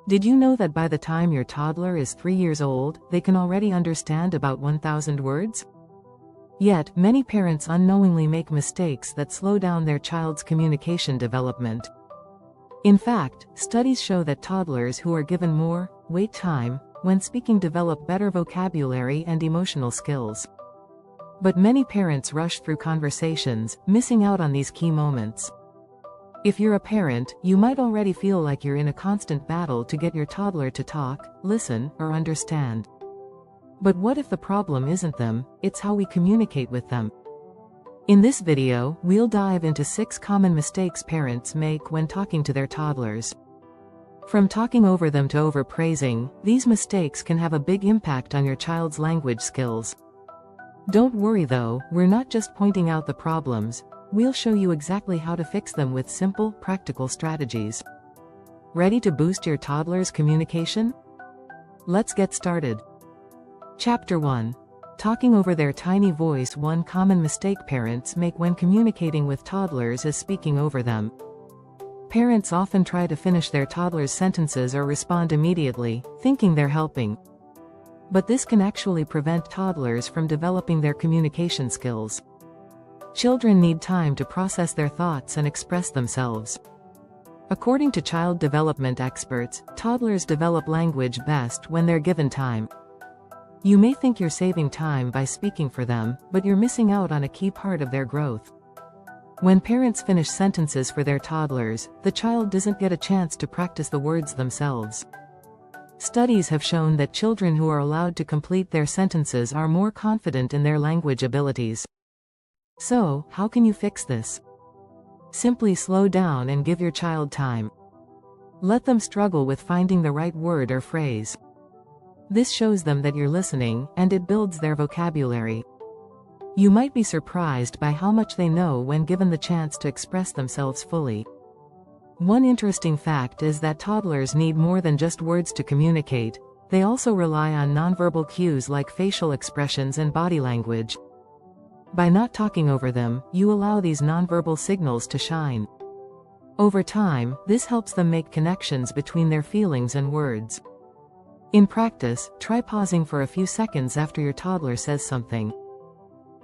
Did you know that by the time your toddler is 3 years old, they can already understand about 1,000 words? Yet, many parents unknowingly make mistakes that slow down their child's communication development. In fact, studies show that toddlers who are given more wait time when speaking develop better vocabulary and emotional skills. But many parents rush through conversations, missing out on these key moments. If you're a parent, you might already feel like you're in a constant battle to get your toddler to talk, listen, or understand. But what if the problem isn't them, it's how we communicate with them? In this video, we'll dive into 6 common mistakes parents make when talking to their toddlers. From talking over them to overpraising, these mistakes can have a big impact on your child's language skills. Don't worry though, we're not just pointing out the problems, we'll show you exactly how to fix them with simple, practical strategies. Ready to boost your toddler's communication? Let's get started. Chapter 1. Talking over their tiny voice. One common mistake parents make when communicating with toddlers is speaking over them. Parents often try to finish their toddler's sentences or respond immediately, thinking they're helping. But this can actually prevent toddlers from developing their communication skills. Children need time to process their thoughts and express themselves. According to child development experts, toddlers develop language best when they're given time. You may think you're saving time by speaking for them, but you're missing out on a key part of their growth. When parents finish sentences for their toddlers, the child doesn't get a chance to practice the words themselves. Studies have shown that children who are allowed to complete their sentences are more confident in their language abilities. So, how can you fix this? Simply slow down and give your child time. Let them struggle with finding the right word or phrase. This shows them that you're listening, and it builds their vocabulary. You might be surprised by how much they know when given the chance to express themselves fully. One interesting fact is that toddlers need more than just words to communicate. They also rely on nonverbal cues like facial expressions and body language. By not talking over them, you allow these nonverbal signals to shine. Over time, this helps them make connections between their feelings and words. In practice, try pausing for a few seconds after your toddler says something.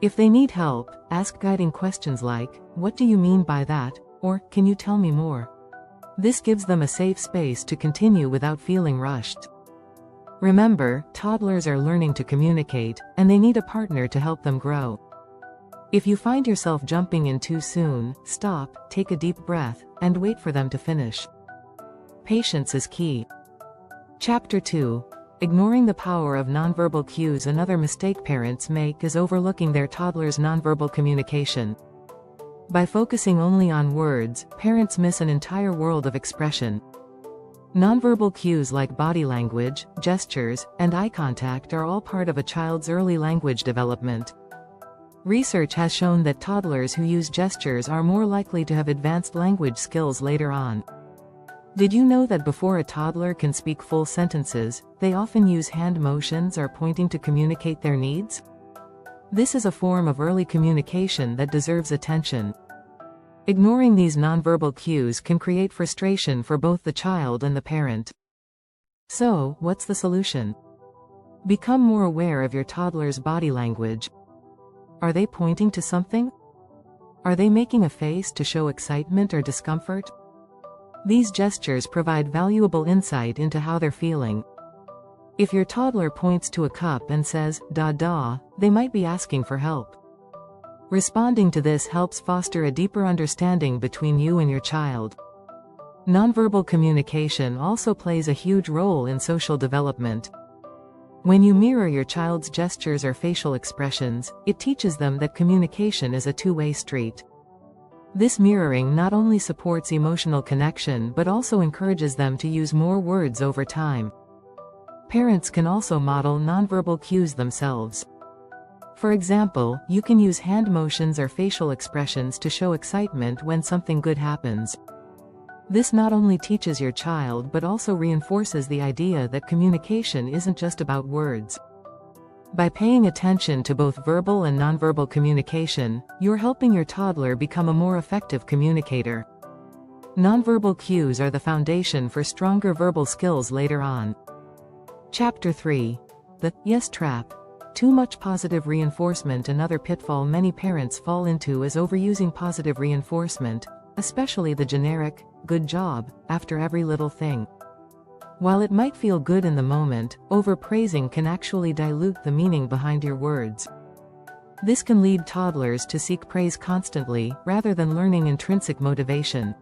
If they need help, ask guiding questions like, "What do you mean by that?" or "Can you tell me more?" This gives them a safe space to continue without feeling rushed. Remember, toddlers are learning to communicate, and they need a partner to help them grow. If you find yourself jumping in too soon, stop, take a deep breath, and wait for them to finish. Patience is key. Chapter 2. Ignoring the power of nonverbal cues. Another mistake parents make is overlooking their toddler's nonverbal communication. By focusing only on words, parents miss an entire world of expression. Nonverbal cues like body language, gestures, and eye contact are all part of a child's early language development. Research has shown that toddlers who use gestures are more likely to have advanced language skills later on. Did you know that before a toddler can speak full sentences, they often use hand motions or pointing to communicate their needs? This is a form of early communication that deserves attention. Ignoring these nonverbal cues can create frustration for both the child and the parent. So, what's the solution? Become more aware of your toddler's body language. Are they pointing to something? Are they making a face to show excitement or discomfort? These gestures provide valuable insight into how they're feeling. If your toddler points to a cup and says, "Da da," they might be asking for help. Responding to this helps foster a deeper understanding between you and your child. Nonverbal communication also plays a huge role in social development. When you mirror your child's gestures or facial expressions, it teaches them that communication is a two-way street. This mirroring not only supports emotional connection but also encourages them to use more words over time. Parents can also model nonverbal cues themselves. For example, you can use hand motions or facial expressions to show excitement when something good happens. This not only teaches your child but also reinforces the idea that communication isn't just about words. By paying attention to both verbal and nonverbal communication, you're helping your toddler become a more effective communicator. Nonverbal cues are the foundation for stronger verbal skills later on. Chapter 3. The yes trap. Too much positive reinforcement. Another pitfall many parents fall into is overusing positive reinforcement, especially the generic, good job, after every little thing. While it might feel good in the moment, overpraising can actually dilute the meaning behind your words. This can lead toddlers to seek praise constantly, rather than learning intrinsic motivation.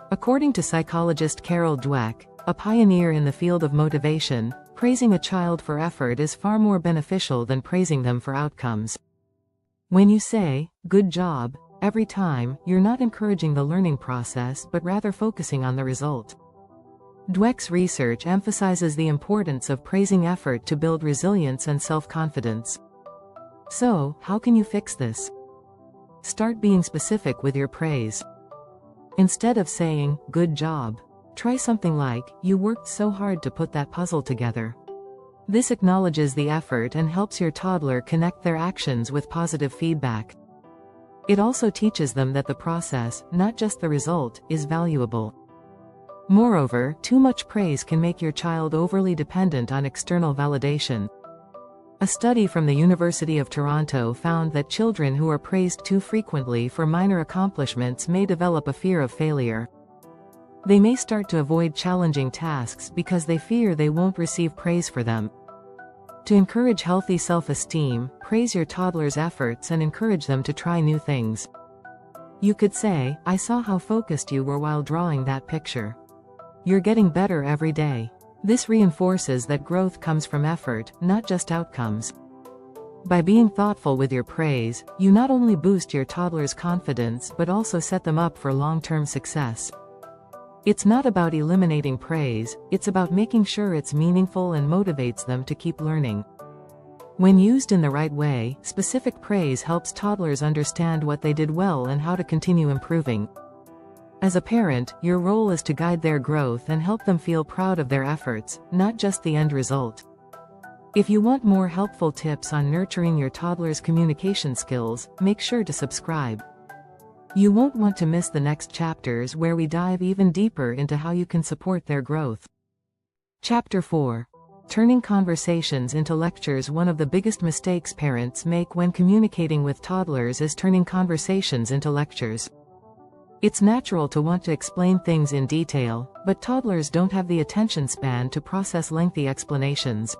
According to psychologist Carol Dweck, a pioneer in the field of motivation, praising a child for effort is far more beneficial than praising them for outcomes. When you say, "good job," every time, you're not encouraging the learning process but rather focusing on the result. Dweck's research emphasizes the importance of praising effort to build resilience and self-confidence. So, how can you fix this? Start being specific with your praise. Instead of saying, "good job," try something like, "you worked so hard to put that puzzle together." This acknowledges the effort and helps your toddler connect their actions with positive feedback. It also teaches them that the process, not just the result, is valuable. Moreover, too much praise can make your child overly dependent on external validation. A study from the University of Toronto found that children who are praised too frequently for minor accomplishments may develop a fear of failure. They may start to avoid challenging tasks because they fear they won't receive praise for them. To encourage healthy self-esteem, praise your toddler's efforts and encourage them to try new things. You could say, "I saw how focused you were while drawing that picture. You're getting better every day." This reinforces that growth comes from effort, not just outcomes. By being thoughtful with your praise, you not only boost your toddler's confidence but also set them up for long-term success. It's not about eliminating praise, it's about making sure it's meaningful and motivates them to keep learning. When used in the right way, specific praise helps toddlers understand what they did well and how to continue improving. As a parent, your role is to guide their growth and help them feel proud of their efforts, not just the end result. If you want more helpful tips on nurturing your toddler's communication skills, make sure to subscribe. You won't want to miss the next chapters where we dive even deeper into how you can support their growth. Chapter 4. Turning conversations into lectures. One of the biggest mistakes parents make when communicating with toddlers is turning conversations into lectures. It's natural to want to explain things in detail, but toddlers don't have the attention span to process lengthy explanations.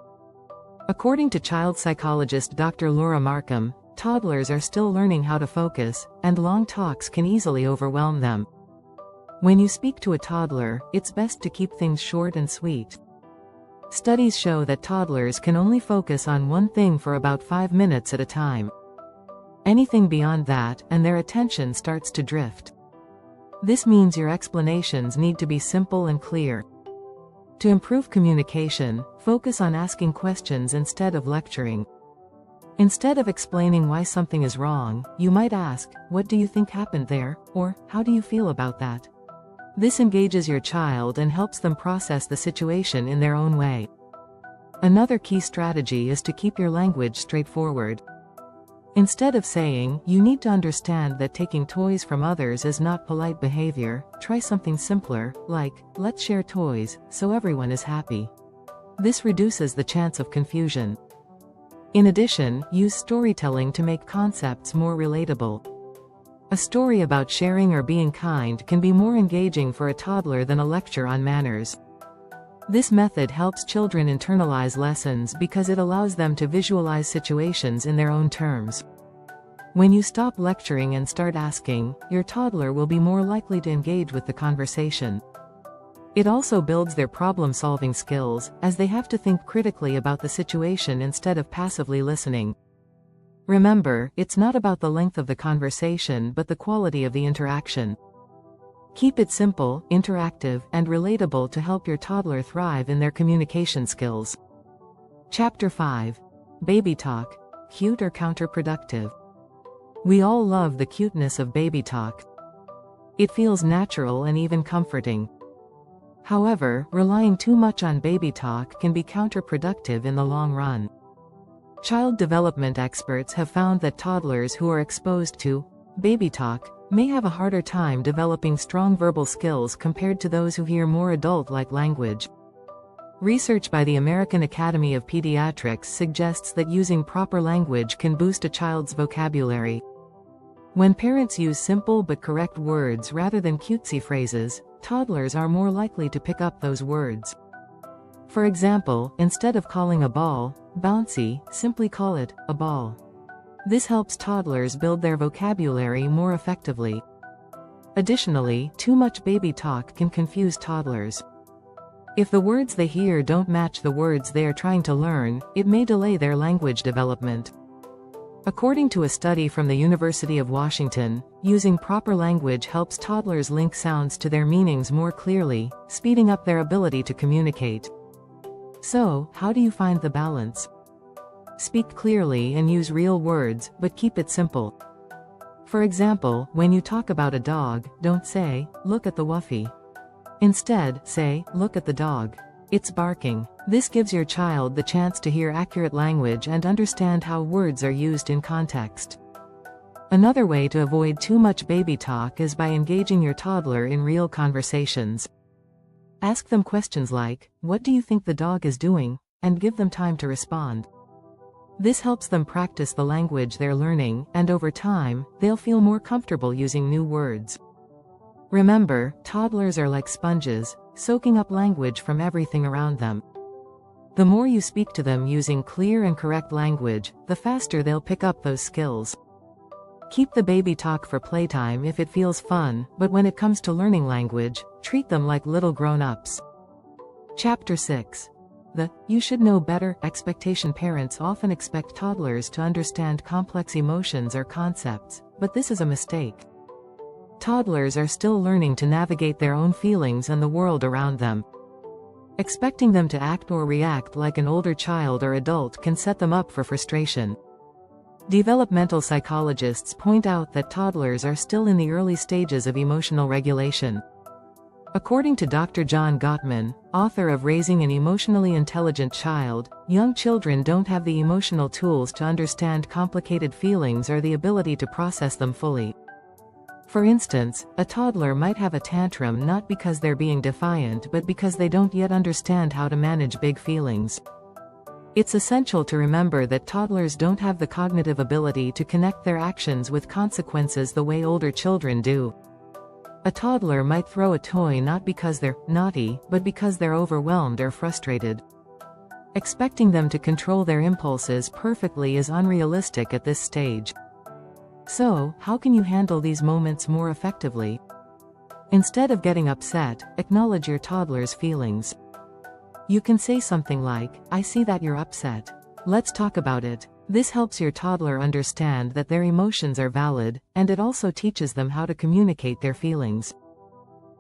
According to child psychologist Dr. Laura Markham, toddlers are still learning how to focus, and long talks can easily overwhelm them. When you speak to a toddler, it's best to keep things short and sweet. Studies show that toddlers can only focus on one thing for about 5 minutes at a time. Anything beyond that, and their attention starts to drift. This means your explanations need to be simple and clear. To improve communication, focus on asking questions instead of lecturing. Instead of explaining why something is wrong, you might ask, "What do you think happened there?" or "How do you feel about that?" This engages your child and helps them process the situation in their own way. Another key strategy is to keep your language straightforward. Instead of saying, "You need to understand that taking toys from others is not polite behavior," try something simpler, like, "Let's share toys, so everyone is happy." This reduces the chance of confusion. In addition, use storytelling to make concepts more relatable. A story about sharing or being kind can be more engaging for a toddler than a lecture on manners. This method helps children internalize lessons because it allows them to visualize situations in their own terms. When you stop lecturing and start asking, your toddler will be more likely to engage with the conversation. It also builds their problem-solving skills, as they have to think critically about the situation instead of passively listening. Remember, it's not about the length of the conversation but the quality of the interaction. Keep it simple, interactive, and relatable to help your toddler thrive in their communication skills. Chapter 5. Baby talk. Cute or counterproductive? We all love the cuteness of baby talk. It feels natural and even comforting. However, relying too much on baby talk can be counterproductive in the long run. Child development experts have found that toddlers who are exposed to baby talk may have a harder time developing strong verbal skills compared to those who hear more adult-like language. Research by the American Academy of Pediatrics suggests that using proper language can boost a child's vocabulary. When parents use simple but correct words rather than cutesy phrases, toddlers are more likely to pick up those words. For example, instead of calling a ball bouncy, simply call it a ball. This helps toddlers build their vocabulary more effectively. Additionally, too much baby talk can confuse toddlers. If the words they hear don't match the words they are trying to learn, it may delay their language development. According to a study from the University of Washington, using proper language helps toddlers link sounds to their meanings more clearly, speeding up their ability to communicate. So, how do you find the balance? Speak clearly and use real words, but keep it simple. For example, when you talk about a dog, don't say, "Look at the Wuffy." Instead, say, "Look at the dog. It's barking." This gives your child the chance to hear accurate language and understand how words are used in context. Another way to avoid too much baby talk is by engaging your toddler in real conversations. Ask them questions like, "What do you think the dog is doing?" and give them time to respond. This helps them practice the language they're learning, and over time, they'll feel more comfortable using new words. Remember, toddlers are like sponges, soaking up language from everything around them. The more you speak to them using clear and correct language, the faster they'll pick up those skills. Keep the baby talk for playtime if it feels fun, but when it comes to learning language, treat them like little grown-ups. Chapter 6. The "You should know better" expectation. Parents often expect toddlers to understand complex emotions or concepts, but this is a mistake. Toddlers are still learning to navigate their own feelings and the world around them. Expecting them to act or react like an older child or adult can set them up for frustration. Developmental psychologists point out that toddlers are still in the early stages of emotional regulation. According to Dr. John Gottman, author of Raising an Emotionally Intelligent Child, young children don't have the emotional tools to understand complicated feelings or the ability to process them fully. For instance, a toddler might have a tantrum not because they're being defiant but because they don't yet understand how to manage big feelings. It's essential to remember that toddlers don't have the cognitive ability to connect their actions with consequences the way older children do. A toddler might throw a toy not because they're naughty, but because they're overwhelmed or frustrated. Expecting them to control their impulses perfectly is unrealistic at this stage. So, how can you handle these moments more effectively? Instead of getting upset, acknowledge your toddler's feelings. You can say something like, "I see that you're upset. Let's talk about it." This helps your toddler understand that their emotions are valid, and it also teaches them how to communicate their feelings.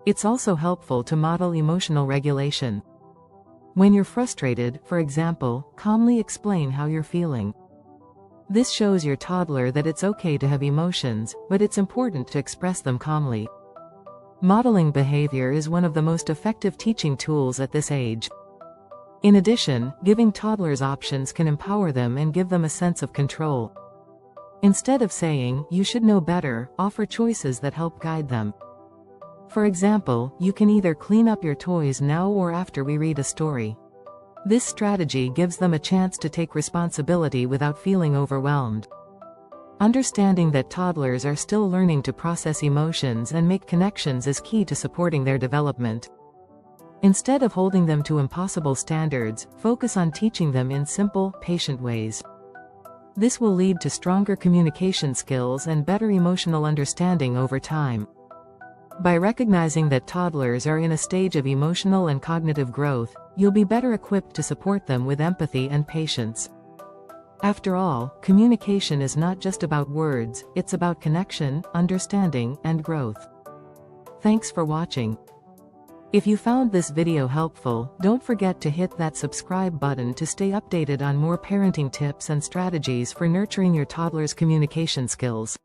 It's also helpful to model emotional regulation. When you're frustrated, for example, calmly explain how you're feeling. This shows your toddler that it's okay to have emotions, but it's important to express them calmly. Modeling behavior is one of the most effective teaching tools at this age. In addition, giving toddlers options can empower them and give them a sense of control. Instead of saying, "You should know better," offer choices that help guide them. For example, you can either clean up your toys now or after we read a story. This strategy gives them a chance to take responsibility without feeling overwhelmed. Understanding that toddlers are still learning to process emotions and make connections is key to supporting their development. Instead of holding them to impossible standards, focus on teaching them in simple, patient ways. This will lead to stronger communication skills and better emotional understanding over time. By recognizing that toddlers are in a stage of emotional and cognitive growth, you'll be better equipped to support them with empathy and patience. After all, communication is not just about words, it's about connection, understanding, and growth. Thanks for watching. If you found this video helpful, don't forget to hit that subscribe button to stay updated on more parenting tips and strategies for nurturing your toddler's communication skills.